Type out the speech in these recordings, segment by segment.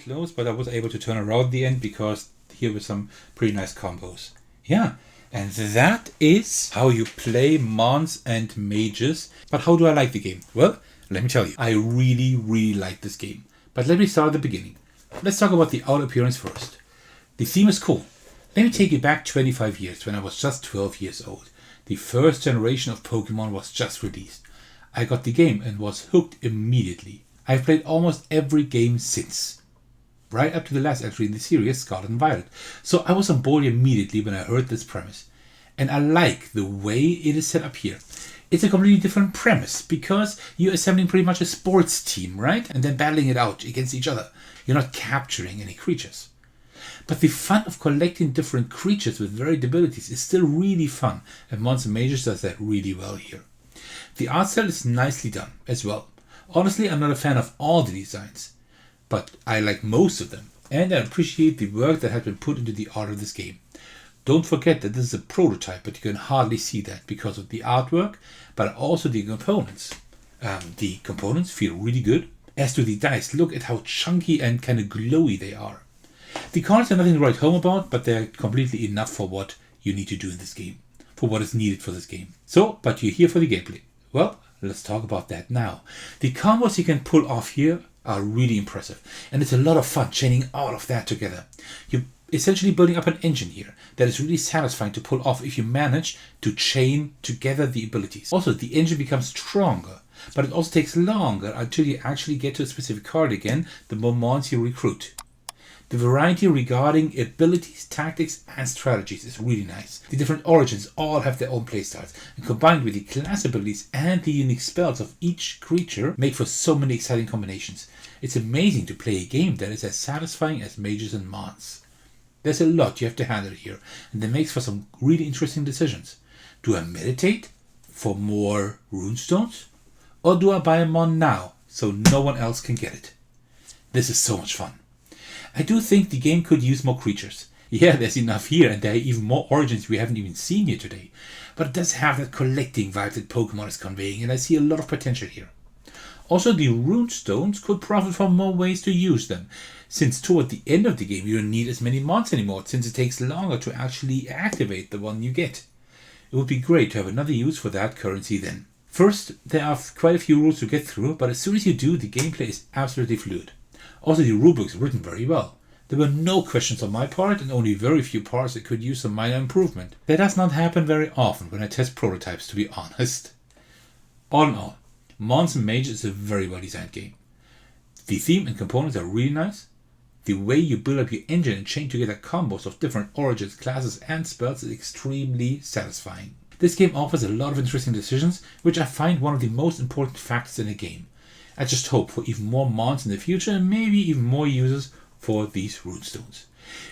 close, but I was able to turn around the end because here were some pretty nice combos. Yeah, and that is how you play Mons and Mages. But how do I like the game? Well, let me tell you, I really, really like this game. But let me start at the beginning. Let's talk about the outer appearance first. The theme is cool. Let me take you back 25 years when I was just 12 years old. The first generation of Pokemon was just released. I got the game and was hooked immediately. I've played almost every game since. Right up to the last entry in the series, Scarlet and Violet. So I was on board immediately when I heard this premise. And I like the way it is set up here. It's a completely different premise because you're assembling pretty much a sports team, right? And then battling it out against each other. You're not capturing any creatures. But the fun of collecting different creatures with varied abilities is still really fun, and Mons and Mages does that really well here. The art style is nicely done as well. Honestly, I'm not a fan of all the designs, but I like most of them, and I appreciate the work that has been put into the art of this game. Don't forget that this is a prototype, but you can hardly see that because of the artwork, but also the components. The components feel really good. As to the dice, look at how chunky and kind of glowy they are. The cards are nothing to write home about, but they're completely enough for what you need to do in this game, for what is needed for this game. So, but you're here for the gameplay. Well, let's talk about that now. The combos you can pull off here are really impressive, and it's a lot of fun chaining all of that together. You're essentially building up an engine here that is really satisfying to pull off if you manage to chain together the abilities. Also, the engine becomes stronger, but it also takes longer until you actually get to a specific card again, the more mons you recruit. The variety regarding abilities, tactics, and strategies is really nice. The different origins all have their own playstyles, and combined with the class abilities and the unique spells of each creature make for so many exciting combinations. It's amazing to play a game that is as satisfying as Mages and Mons. There's a lot you have to handle here, and that makes for some really interesting decisions. Do I meditate for more runestones? Or do I buy a mon now so no one else can get it? This is so much fun. I do think the game could use more creatures. Yeah, there's enough here, and there are even more origins we haven't even seen here today. But it does have that collecting vibe that Pokemon is conveying, and I see a lot of potential here. Also, the runestones could profit from more ways to use them, since toward the end of the game you don't need as many mons anymore, since it takes longer to actually activate the one you get. It would be great to have another use for that currency then. First, there are quite a few rules to get through, but as soon as you do, the gameplay is absolutely fluid. Also, the rulebook is written very well. There were no questions on my part and only very few parts that could use some minor improvement. That does not happen very often when I test prototypes, to be honest. All in all, Mons and Mages is a very well designed game. The theme and components are really nice. The way you build up your engine and chain together combos of different origins, classes and spells is extremely satisfying. This game offers a lot of interesting decisions, which I find one of the most important factors in a game. I just hope for even more mons in the future and maybe even more users for these runestones.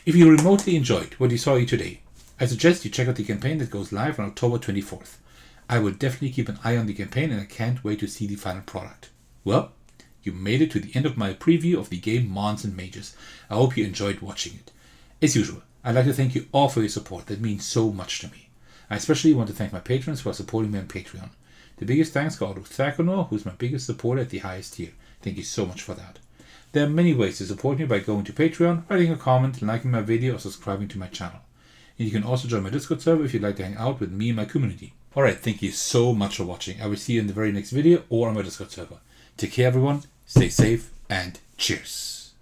If you remotely enjoyed what you saw here today, I suggest you check out the campaign that goes live on October 24th. I will definitely keep an eye on the campaign and I can't wait to see the final product. Well, you made it to the end of my preview of the game Mons and Mages. I hope you enjoyed watching it. As usual, I'd like to thank you all for your support. That means so much to me. I especially want to thank my patrons for supporting me on Patreon. The biggest thanks go to Thakono, who's my biggest supporter at the highest tier. Thank you so much for that. There are many ways to support me by going to Patreon, writing a comment, liking my video, or subscribing to my channel. And you can also join my Discord server if you'd like to hang out with me and my community. Alright, thank you so much for watching. I will see you in the very next video or on my Discord server. Take care everyone, stay safe, and cheers!